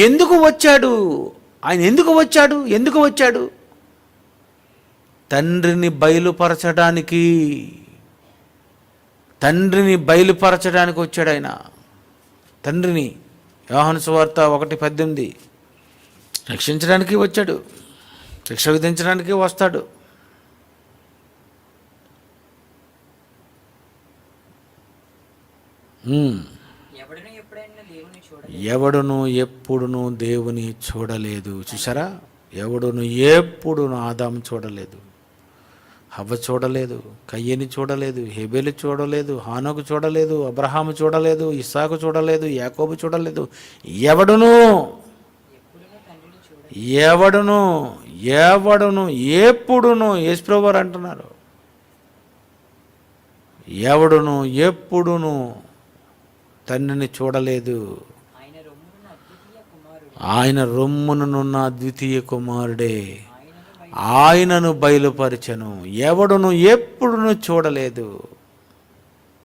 ఎందుకు వచ్చాడు? ఆయన ఎందుకు వచ్చాడు? ఎందుకు వచ్చాడు? తండ్రిని బయలుపరచడానికి, తండ్రిని బయలుపరచడానికి వచ్చాడు ఆయన. తండ్రిని, యోహాను సువార్త 1:18, రక్షించడానికి వచ్చాడు, శిక్ష విధించడానికి వస్తాడు. ఎవడును ఎప్పుడును దేవుని చూడలేదు. చూసారా? ఎవడును ఎప్పుడును ఆదాము చూడలేదు, హవ్వ చూడలేదు, కయ్యని చూడలేదు, హేబెలు చూడలేదు, హానోకు చూడలేదు, అబ్రహాము చూడలేదు, ఇస్సాకు చూడలేదు, యాకోబు చూడలేదు. ఎవడును ఎవడును ఎవడును ఎప్పుడును, యేసుప్రభువు వారు అంటున్నారు, ఎవడును ఎప్పుడును తండ్రిని చూడలేదు. ఆయన రొమ్మునున్న అద్వితీయ కుమారుడే ఆయనను బయలుపరచెను. ఎవడును ఎప్పుడును చూడలేదు.